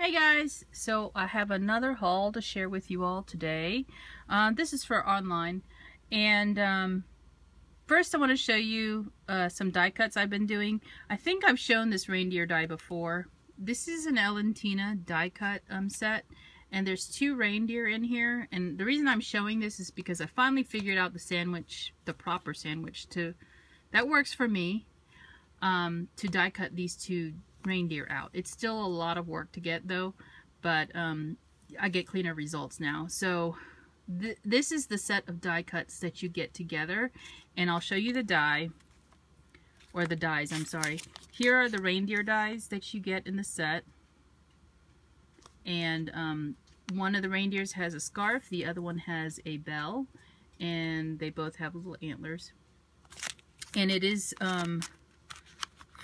Hey guys, so I have another haul to share with you all today. This is for online, and first I want to show you some die cuts I've been doing. I think I've shown this reindeer die before. This is an Ellen Tina die cut set, and there's two reindeer in here, and the reason I'm showing this is because I finally figured out the sandwich, the proper sandwich that works for me, to die cut these two reindeer out. It's still a lot of work to get though, but I get cleaner results now. So this is the set of die cuts that you get together, and I'll show you the die, or the dies, I'm sorry. Here are the reindeer dies that you get in the set, and one of the reindeers has a scarf, the other one has a bell, and they both have little antlers. And it is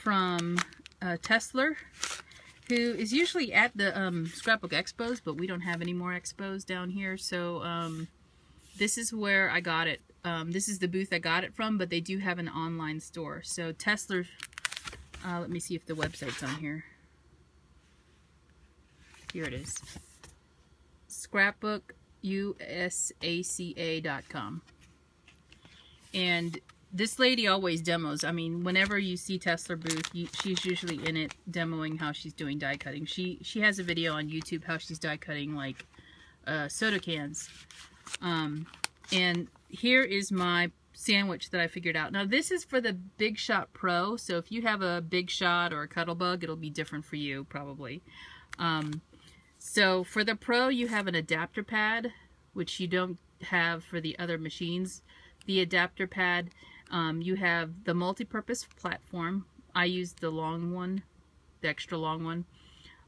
from Tesla, who is usually at the scrapbook expos, but we don't have any more expos down here, so this is where I got it. This is the booth I got it from, but they do have an online store. So Tesla, let me see if the website's on here. Here it is, scrapbookusaca.com. And this lady always demos. I mean, whenever you see Tesla booth, she's usually in it demoing how she's doing die cutting. She has a video on YouTube how she's die cutting like soda cans. And here is my sandwich that I figured out. Now this is for the Big Shot Pro, so if you have a Big Shot or a Cuttlebug, it'll be different for you probably. So for the Pro, you have an adapter pad, which you don't have for the other machines. The adapter pad, you have the multi-purpose platform. I use the long one, the extra long one.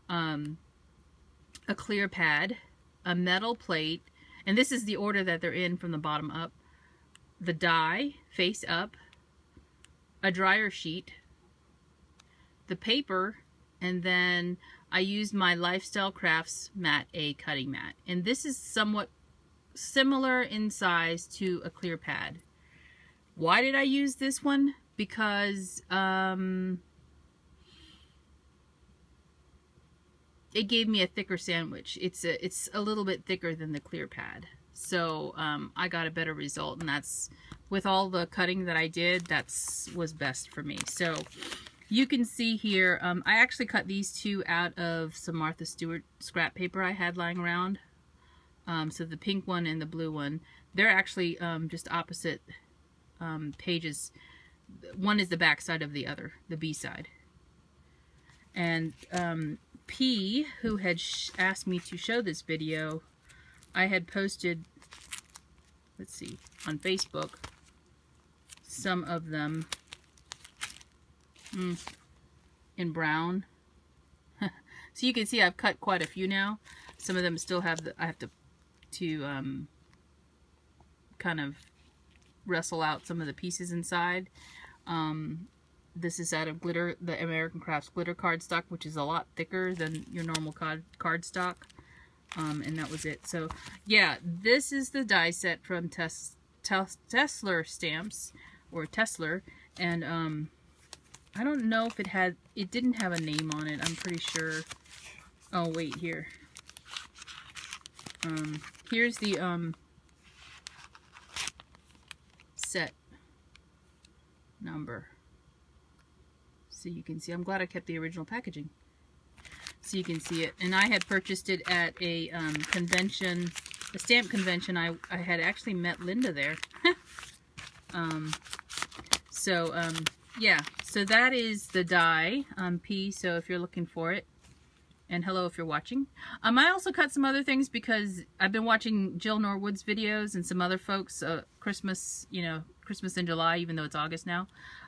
A clear pad, a metal plate, and this is the order that they're in from the bottom up. The die, face up, a dryer sheet, the paper, and then I used my Lifestyle Crafts mat, a cutting mat. And this is somewhat similar in size to a clear pad. Why did I use this one? Because it gave me a thicker sandwich. It's a little bit thicker than the clear pad, so I got a better result, and that's, with all the cutting that I did, was best for me. So you can see here, I actually cut these two out of some Martha Stewart scrap paper I had lying around. So the pink one and the blue one, they're actually just opposite pages. One is the back side of the other, the B side. And P, who had asked me to show this video, I had posted, let's see, on Facebook, some of them in brown. So you can see I've cut quite a few now. Some of them still have I have to kind of wrestle out some of the pieces inside. This is out of glitter, the American Crafts glitter cardstock, which is a lot thicker than your normal cardstock. And that was it. So yeah, this is the die set from Tesla Stamps, or Tesla, and I don't know if it didn't have a name on it, I'm pretty sure. Oh wait, here. Here's the set number, so you can see. I'm glad I kept the original packaging, so you can see it. And I had purchased it at a convention, a stamp convention. I had actually met Linda there. Yeah, so that is the die, P, so if you're looking for it. And hello if you're watching. I also cut some other things because I've been watching Jill Norwood's videos and some other folks, Christmas, you know, Christmas in July, even though it's August now.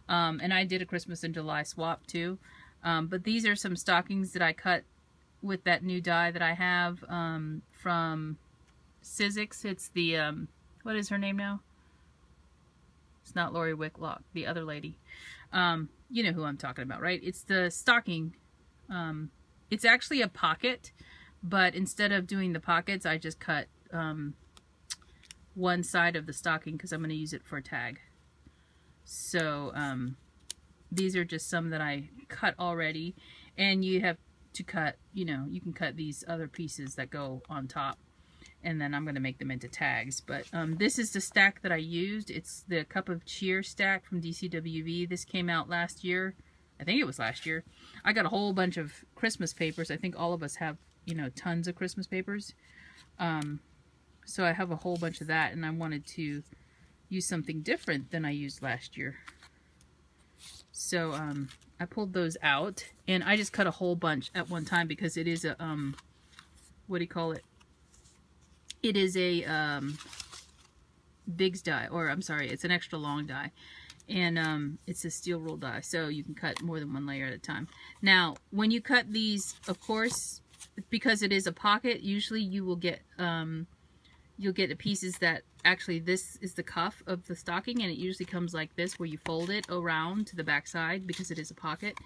And I did a Christmas in July swap too. But these are some stockings that I cut with that new die that I have from Sizzix. It's the, what is her name now? It's not Lori Wicklock, the other lady. You know who I'm talking about, right? It's the stocking. It's actually a pocket, but instead of doing the pockets, I just cut one side of the stocking because I'm going to use it for a tag. So these are just some that I cut already, and you have to cut, you know, you can cut these other pieces that go on top, and then I'm going to make them into tags. But this is the stack that I used. It's the Cup of Cheer stack from DCWV. This came out last year. I think it was last year. I got a whole bunch of Christmas papers. I think all of us have, you know, tons of Christmas papers. So I have a whole bunch of that, and I wanted to use something different than I used last year. So I pulled those out, and I just cut a whole bunch at one time because it is a, what do you call it? It is a Biggs die, or I'm sorry, it's an extra long die. And it's a steel rule die, so you can cut more than one layer at a time. Now, when you cut these, of course, because it is a pocket, usually you will get you'll get the pieces that actually, this is the cuff of the stocking, and it usually comes like this, where you fold it around to the back side because it is a pocket.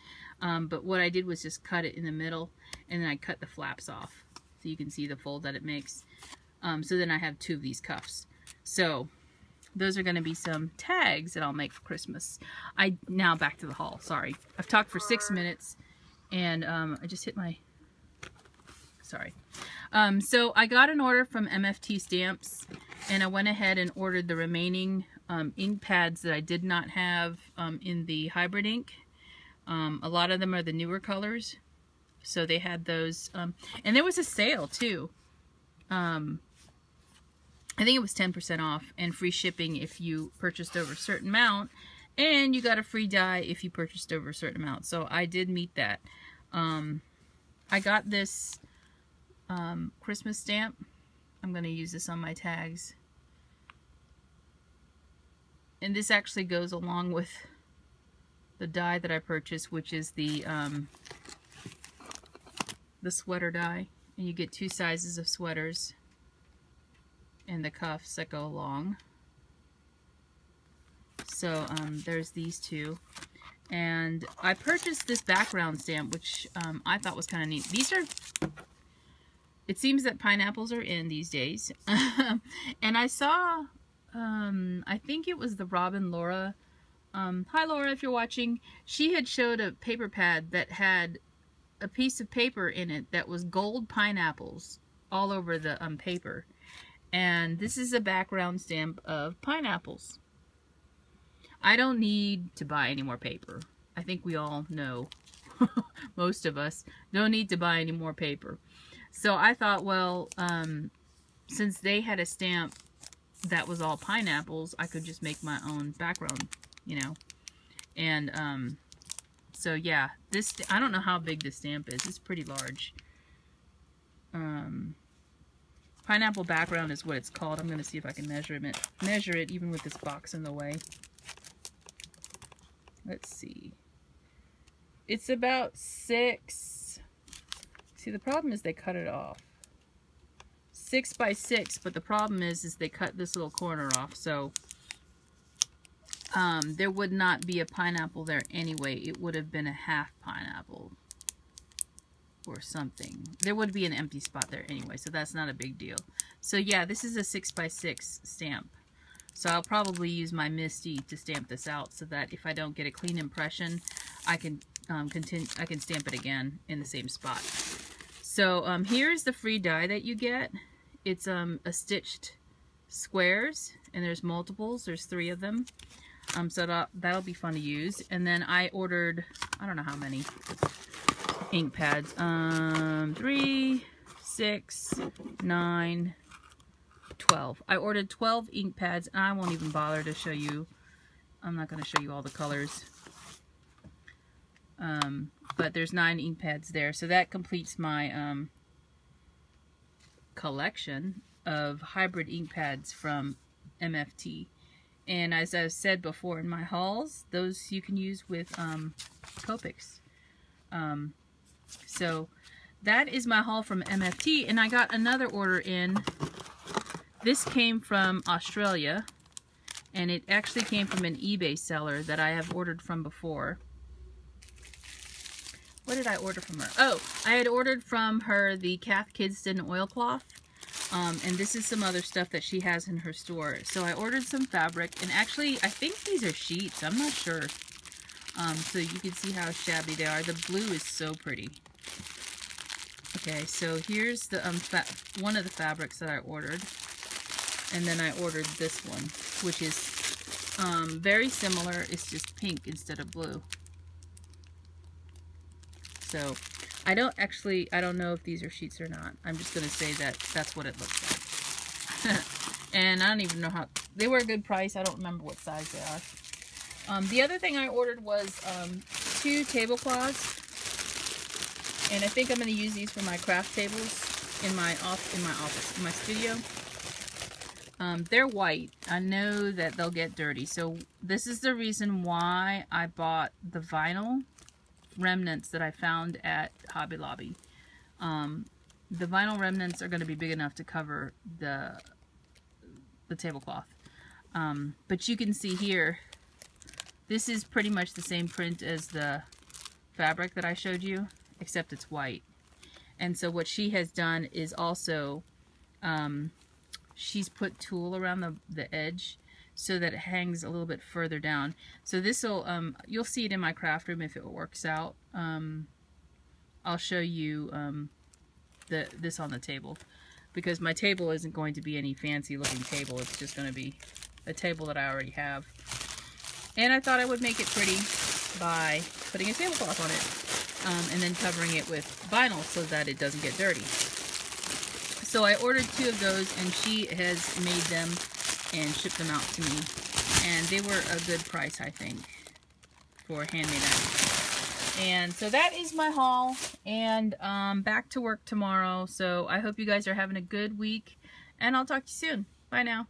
But what I did was just cut it in the middle, and then I cut the flaps off so you can see the fold that it makes. So then I have two of these cuffs. So those are going to be some tags that I'll make for Christmas. Now back to the haul. Sorry, I've talked for 6 minutes, and I just hit my. Sorry. So I got an order from MFT Stamps, and I went ahead and ordered the remaining ink pads that I did not have in the hybrid ink. A lot of them are the newer colors, so they had those. And there was a sale too. I think it was 10% off and free shipping if you purchased over a certain amount, and you got a free die if you purchased over a certain amount. So I did meet that. I got this Christmas stamp. I'm going to use this on my tags. And this actually goes along with the die that I purchased, which is the sweater die. And you get 2 sizes of sweaters and the cuffs that go along. So there's these two. And I purchased this background stamp, which I thought was kind of neat. These are, it seems that pineapples are in these days. And I saw, I think it was the Robin Laura. Hi Laura, if you're watching. She had showed a paper pad that had a piece of paper in it that was gold pineapples all over the paper. And this is a background stamp of pineapples. I don't need to buy any more paper. I think we all know, most of us, don't need to buy any more paper. So I thought, well, since they had a stamp that was all pineapples, I could just make my own background, you know. And so yeah, this, I don't know how big this stamp is. It's pretty large. Pineapple background is what it's called. I'm going to see if I can measure it even with this box in the way. Let's see. It's about 6. See, the problem is they cut it off. 6 by 6, but the problem is they cut this little corner off, so there would not be a pineapple there anyway. It would have been a half pineapple or something. There would be an empty spot there anyway, so that's not a big deal. So yeah, this is a 6 by 6 stamp. So I'll probably use my Misty to stamp this out so that if I don't get a clean impression, I can stamp it again in the same spot. So here's the free die that you get. It's a stitched squares, and there's multiples. There's 3 of them. So that'll be fun to use. And then I ordered, I don't know how many ink pads. 3, 6, 9, 12. I ordered 12 ink pads, and I won't even bother to show you. I'm not going to show you all the colors. But there's 9 ink pads there. So that completes my collection of hybrid ink pads from MFT. And as I've said before in my hauls, those you can use with Copics. So that is my haul from MFT, and I got another order in. This came from Australia, and it actually came from an eBay seller that I have ordered from before. What did I order from her? Oh, I had ordered from her the Cath Kidston oilcloth, and this is some other stuff that she has in her store. So I ordered some fabric, and actually I think these are sheets. I'm not sure. So you can see how shabby they are. The blue is so pretty. Okay, so here's the one of the fabrics that I ordered, and then I ordered this one, which is very similar. It's just pink instead of blue. So I don't know if these are sheets or not. I'm just gonna say that that's what it looks like. And I don't even know how they were a good price. I don't remember what size they are. The other thing I ordered was 2 tablecloths. And I think I'm going to use these for my craft tables in my studio. They're white. I know that they'll get dirty. So this is the reason why I bought the vinyl remnants that I found at Hobby Lobby. The vinyl remnants are going to be big enough to cover the tablecloth. But you can see here, this is pretty much the same print as the fabric that I showed you, except it's white. And so what she has done is also she's put tulle around the edge so that it hangs a little bit further down. So this will you'll see it in my craft room if it works out. I'll show you this on the table, because my table isn't going to be any fancy looking table. It's just going to be a table that I already have. And I thought I would make it pretty by putting a tablecloth on it. And then covering it with vinyl so that it doesn't get dirty. So I ordered 2 of those, and she has made them and shipped them out to me. And they were a good price, I think, for handmade items. And so that is my haul, and back to work tomorrow. So I hope you guys are having a good week, and I'll talk to you soon. Bye now.